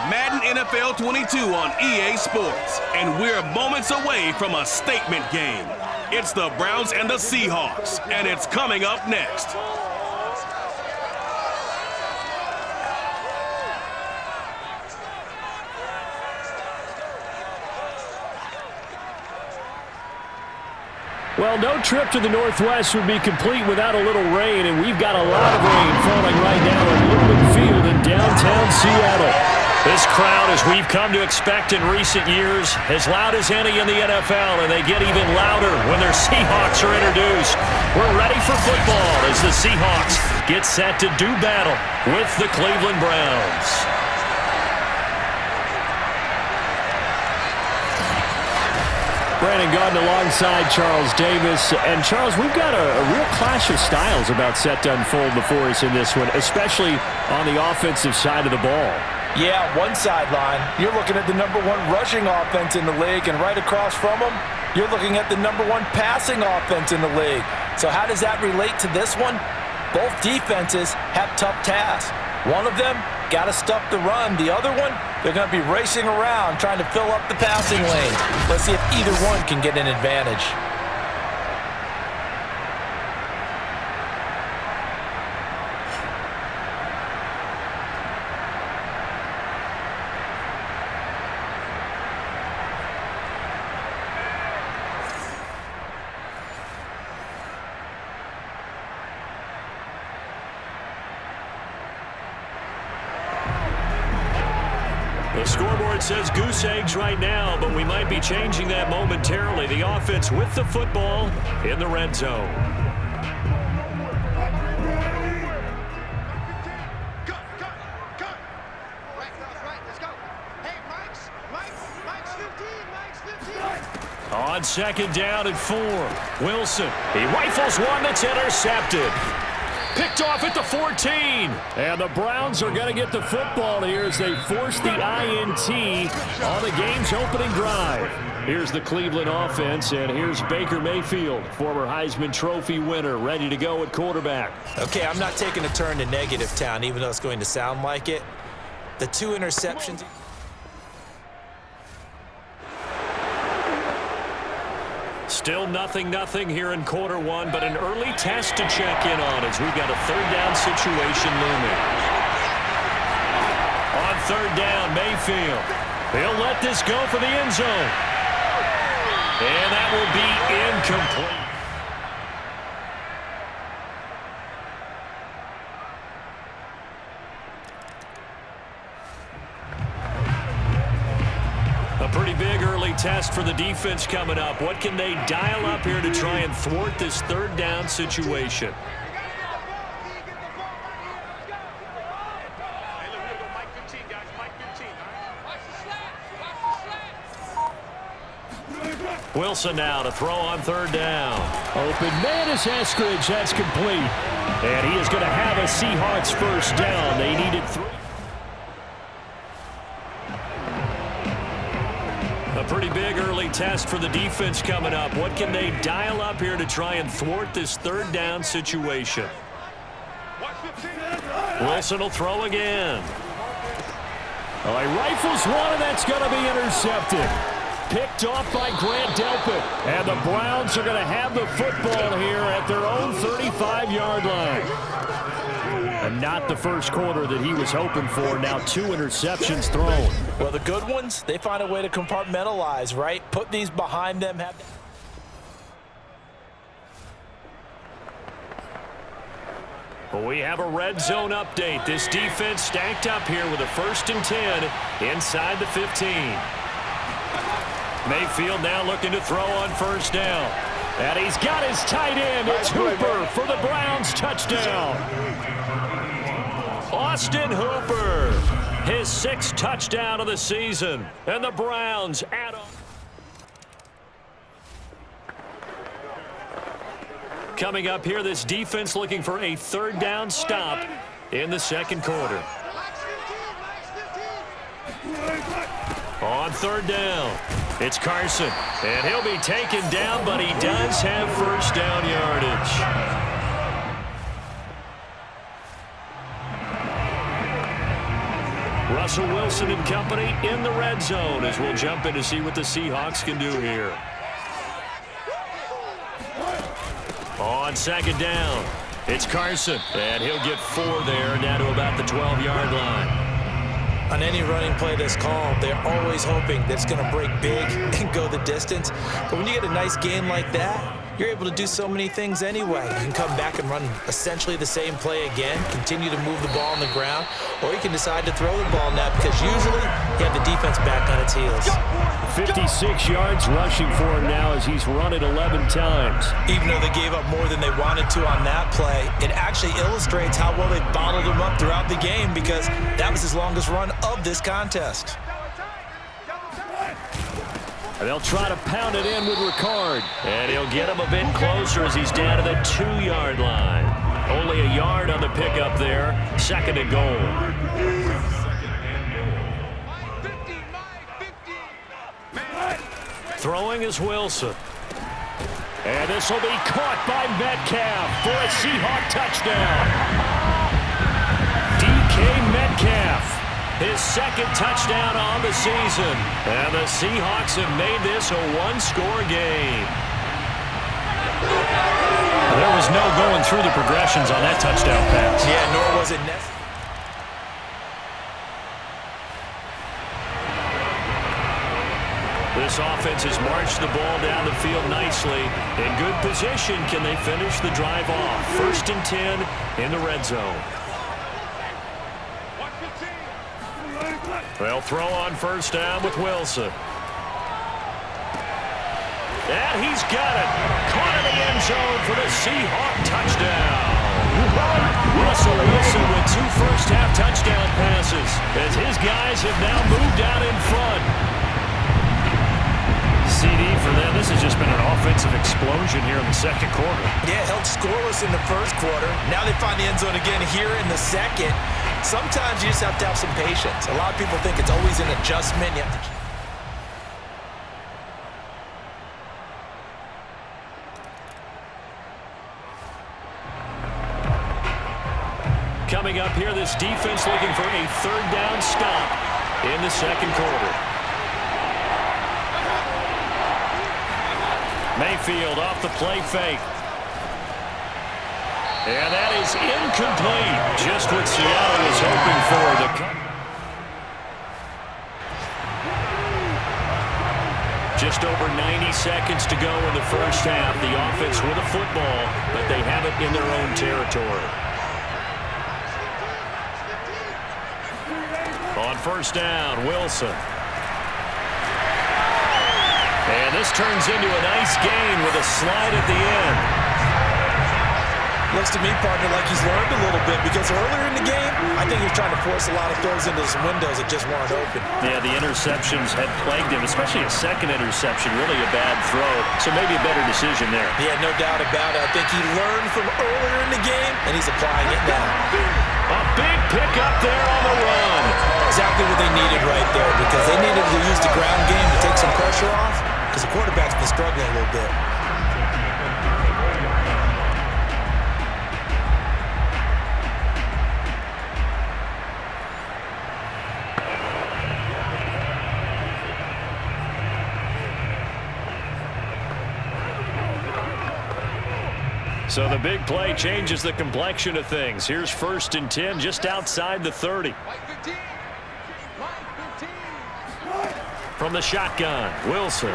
Madden NFL 22 on EA Sports, and we're moments away from a statement game. It's the Browns and the Seahawks, and it's coming up next. Well, no trip to the Northwest would be complete without a little rain, and we've got a lot of rain falling right now at Lumen Field in downtown Seattle. This crowd, as we've come to expect in recent years, as loud as any in the NFL, and they get even louder when their Seahawks are introduced. We're ready for football as the Seahawks get set to do battle with the Cleveland Browns. Brandon Gaudin alongside Charles Davis. And, Charles, we've got a real clash of styles about set to unfold before us in this one, especially on the offensive side of the ball. Yeah, one sideline, you're looking at the #1 rushing offense in the league, and right across from them, you're looking at the #1 passing offense in the league. So how does that relate to this one? Both defenses have tough tasks. One of them got to stop the run. The other one, they're going to be racing around trying to fill up the passing lane. Let's see if either one can get an advantage. The scoreboard says goose eggs right now, but we might be changing that momentarily. The offense with the football in the red zone. On second down and 4, Wilson. He rifles one that's intercepted. Picked off at the 14. And the Browns are going to get the football here as they force the INT on the game's opening drive. Here's the Cleveland offense, and here's Baker Mayfield, former Heisman Trophy winner, ready to go at quarterback. Okay, I'm not taking a turn to negative town, even though it's going to sound like it. The 2 interceptions. Still 0-0 here in quarter 1, but an early test to check in on as we've got a third down situation looming. On third down, Mayfield. He'll let this go for the end zone. And that will be incomplete. A pretty big early test for the defense coming up. What can they dial up here to try and thwart this third down situation? Wilson now to throw on third down. Open man is Eskridge. That's complete. And he is going to have a Seahawks first down. They needed 3. A pretty big early test for the defense coming up. What can they dial up here to try and thwart this third down situation? Wilson will throw again. Oh, he rifles one, and that's going to be intercepted. Picked off by Grant Delpit. And the Browns are going to have the football here at their own 35-yard line. And not the first quarter that he was hoping for. Now 2 interceptions thrown. Well, the good ones, they find a way to compartmentalize, right? Put these behind them. Well, we have a red zone update. This defense stacked up here with a 1st and 10 inside the 15. Mayfield now looking to throw on first down. And he's got his tight end. It's Hooper for the Browns touchdown. Austin Hooper, his 6th touchdown of the season. And the Browns add on. Coming up here, this defense looking for a third down stop in the second quarter. On third down, it's Carson. And he'll be taken down, but he does have first down yardage. Russell Wilson and company in the red zone as we'll jump in to see what the Seahawks can do here. On second down, it's Carson, and he'll get 4 there, down to about the 12-yard line. On any running play that's called, they're always hoping that it's going to break big and go the distance. But when you get a nice game like that, you're able to do so many things anyway. You can come back and run essentially the same play again, continue to move the ball on the ground, or you can decide to throw the ball now because usually you have the defense back on its heels. 56 yards rushing for him now as he's run it 11 times. Even though they gave up more than they wanted to on that play, it actually illustrates how well they bottled him up throughout the game because that was his longest run of this contest. And they'll try to pound it in with Ricard. And he'll get him a bit closer as he's down to the 2-yard line. Only a yard on the pickup there. 2nd and goal. Throwing is Wilson. And this will be caught by Metcalf for a Seahawk touchdown. DK Metcalf, his 2nd touchdown on the season. And the Seahawks have made this a 1-score game. There was no going through the progressions on that touchdown pass. Yeah, nor was it necessary. This offense has marched the ball down the field nicely. In good position, can they finish the drive off? 1st and 10 in the red zone. They'll throw on 1st down with Wilson. And he's got it. Caught in the end zone for the Seahawk touchdown. Russell Wilson with 2 first-half touchdown passes as his guys have now moved out in front. CD for them, this has just been an offensive explosion here in the 2nd quarter. Yeah, held scoreless in the 1st quarter. Now they find the end zone again here in the 2nd. Sometimes you just have to have some patience. A lot of people think it's always an adjustment. You have to... Coming up here, this defense looking for a 3rd down stop in the 2nd quarter. Mayfield off the play fake. And that is incomplete. Just what Seattle was hoping for. Just over 90 seconds to go in the 1st half. The offense with a football, but they have it in their own territory. On 1st down, Wilson. And this turns into a nice gain with a slide at the end. Looks to me, partner, like he's learned a little bit because earlier in the game, I think he was trying to force a lot of throws into some windows that just weren't open. Yeah, the interceptions had plagued him, especially a 2nd interception, really a bad throw. So maybe a better decision there. Yeah, no doubt about it. I think he learned from earlier in the game, and he's applying it now. A big pickup there on the run. Exactly what they needed right there because they needed to use the ground game to take some pressure off because the quarterback's been struggling a little bit. So the big play changes the complexion of things. Here's 1st and 10 just outside the 30. From the shotgun, Wilson.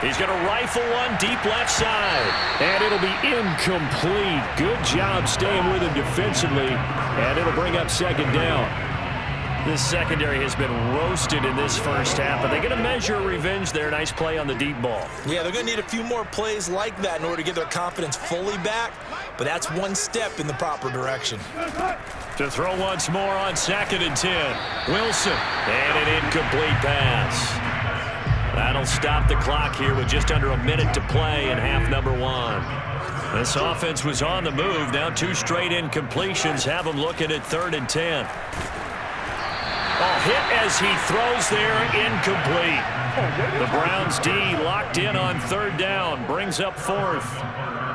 He's going to rifle one deep left side. And it'll be incomplete. Good job staying with him defensively. And it'll bring up 2nd down. This secondary has been roasted in this 1st half, but they're going to measure revenge there. Nice play on the deep ball. Yeah, they're going to need a few more plays like that in order to get their confidence fully back, but that's one step in the proper direction. To throw once more on 2nd and 10. Wilson, and an incomplete pass. That'll stop the clock here with just under a minute to play in half number 1. This offense was on the move. Now 2 straight incompletions have them looking at 3rd and 10. Oh, hit as he throws there, incomplete. The Browns D locked in on third down, brings up fourth.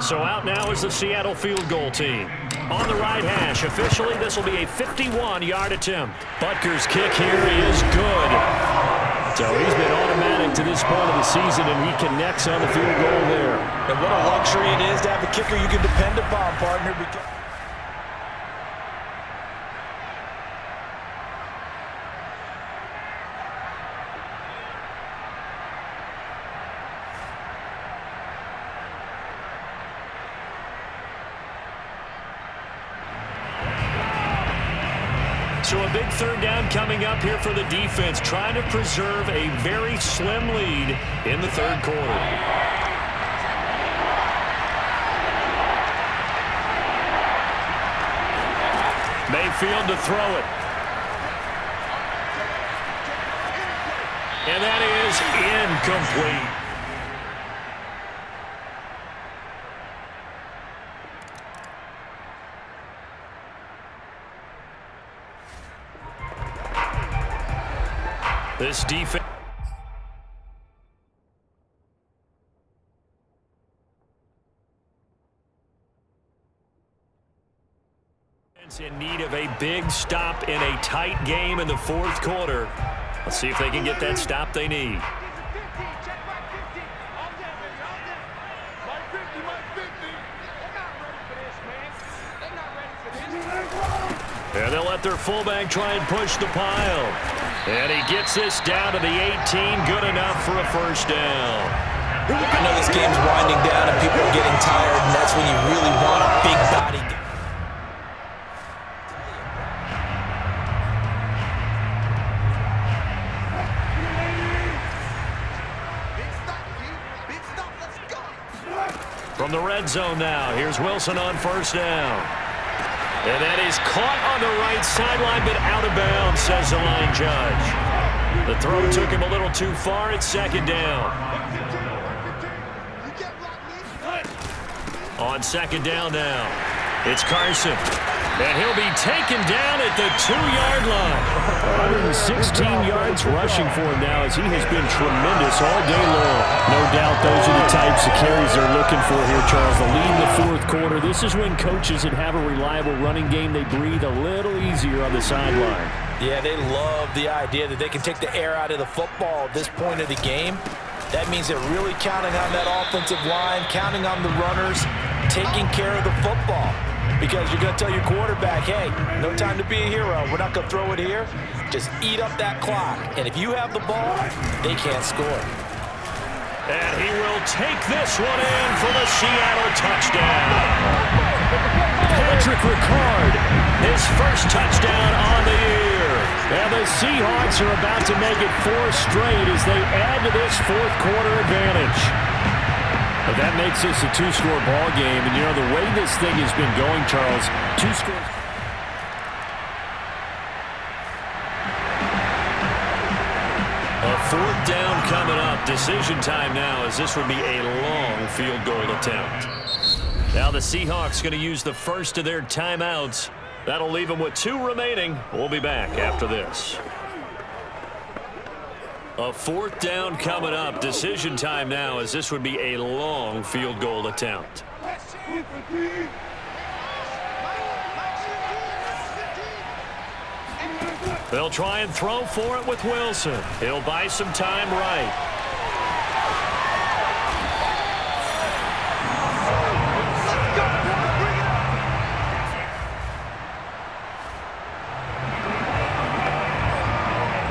So out now is the Seattle field goal team. On the right hash, officially this will be a 51-yard attempt. Butker's kick here is good. So he's been automatic to this point of the season, and he connects on the field goal there. And what a luxury it is to have a kicker you can depend upon, partner. So a big third down coming up here for the defense, trying to preserve a very slim lead in the third quarter. Mayfield to throw it. And that is incomplete. This defense in need of a big stop in a tight game in the fourth quarter. Let's see if they can get that stop they need. And they'll let their fullback try and push the pile. And he gets this down to the 18, good enough for a first down. I know this game's winding down and people are getting tired, and that's when you really want a big body. From the red zone now, here's Wilson on first down. And that is caught on the right sideline, but out of bounds, says the line judge. The throw took him a little too far. It's second down. On second down now, it's Carson. And he'll be taken down at the 2-yard line. 116 yards rushing for him now as he has been tremendous all day long. No doubt those are the types of carries they're looking for here, Charles. The lead in the fourth quarter. This is when coaches that have a reliable running game, they breathe a little easier on the sideline. Yeah, they love the idea that they can take the air out of the football at this point of the game. That means they're really counting on that offensive line, counting on the runners, taking care of the football. Because you're going to tell your quarterback, hey, no time to be a hero. We're not going to throw it here. Just eat up that clock. And if you have the ball, they can't score. And he will take this one in for the Seattle touchdown. Patrick Ricard, his first touchdown on the year. And the Seahawks are about to make it 4 straight as they add to this fourth quarter advantage. But that makes this a 2-score ball game. And, you know, the way this thing has been going, Charles, 2 scores. A fourth down coming up. Decision time now, as this would be a long field goal attempt. Now the Seahawks going to use the first of their timeouts. That'll leave them with 2 remaining. We'll be back after this. A fourth down coming up. Decision time now, as this would be a long field goal attempt. They'll try and throw for it with Wilson. He'll buy some time right.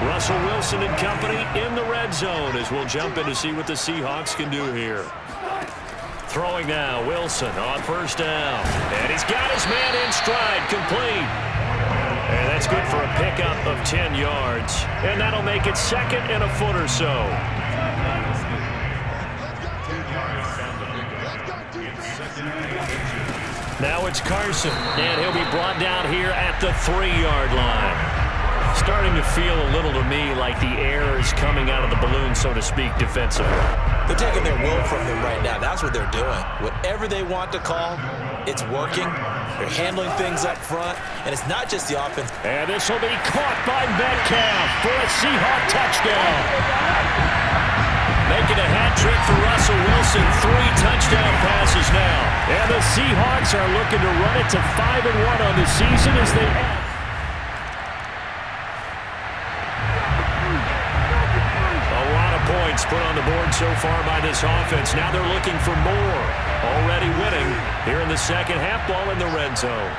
Russell Wilson and company in the red zone as we'll jump in to see what the Seahawks can do here. Throwing now, Wilson on first down. And he's got his man in stride, complete. And that's good for a pickup of 10 yards. And that'll make it second and a foot or so. Now it's Carson, and he'll be brought down here at the 3-yard line. Starting to feel a little to me like the air is coming out of the balloon, so to speak, defensively. They're taking their will from them right now. That's what they're doing. Whatever they want to call, it's working. They're handling things up front, and it's not just the offense. And this will be caught by Metcalf for a Seahawk touchdown. Making a hat trick for Russell Wilson, 3 touchdown passes now. And the Seahawks are looking to run it to 5-1 on the season as they add. A lot of points put on the board so far by this offense. Now they're looking for more. Already winning here in the second half, ball in the red zone.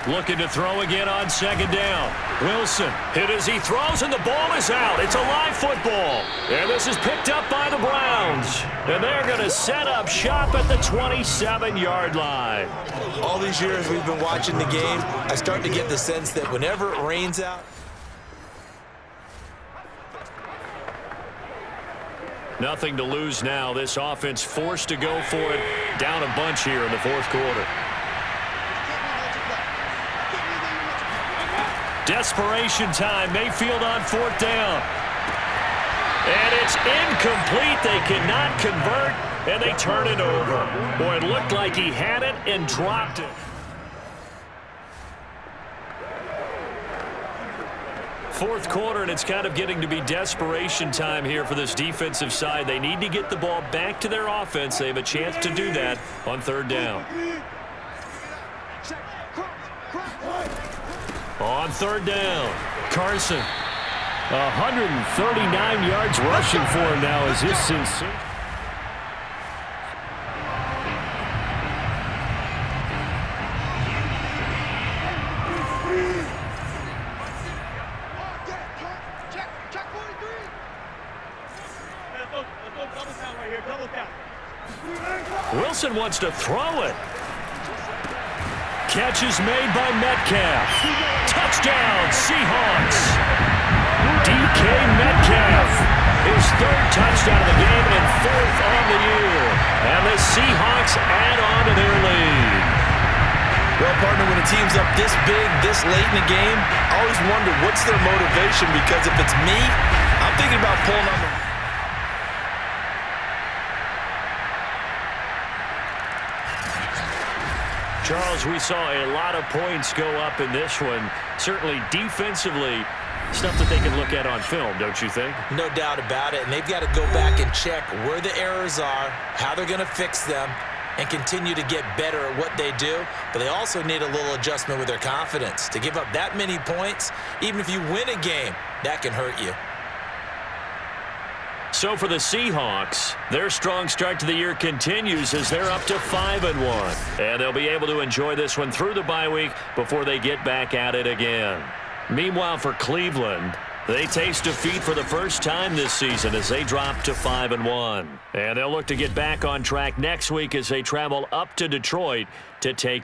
Looking to throw again on second down. Wilson hit as he throws, and the ball is out. It's a live football. And this is picked up by the Browns. And they're going to set up shop at the 27-yard line. All these years we've been watching the game, I start to get the sense that whenever it rains out, nothing to lose now. This offense forced to go for it. Down a bunch here in the fourth quarter. Desperation time. Mayfield on fourth down. And it's incomplete. They cannot convert, and they turn it over. Boy, it looked like he had it and dropped it. Fourth quarter, and it's kind of getting to be desperation time here for this defensive side. They need to get the ball back to their offense. They have a chance to do that on third down. On third down, Carson. 139 yards rushing for him now as this sincere. Wilson wants to throw it. Catch is made by Metcalf. Touchdown, Seahawks. DK Metcalf, his 3rd touchdown of the game and 4th on the year. And the Seahawks add on to their lead. Well, partner, when a team's up this big, this late in the game, I always wonder what's their motivation, because if it's me, I'm thinking about pulling on the... Charles, we saw a lot of points go up in this one. Certainly defensively, stuff that they can look at on film, don't you think? No doubt about it, and they've got to go back and check where the errors are, how they're going to fix them, and continue to get better at what they do. But they also need a little adjustment with their confidence. To give up that many points, even if you win a game, that can hurt you. So for the Seahawks, their strong start to the year continues as they're up to 5-1. And they'll be able to enjoy this one through the bye week before they get back at it again. Meanwhile, for Cleveland, they taste defeat for the first time this season as they drop to 5-1. And they'll look to get back on track next week as they travel up to Detroit to take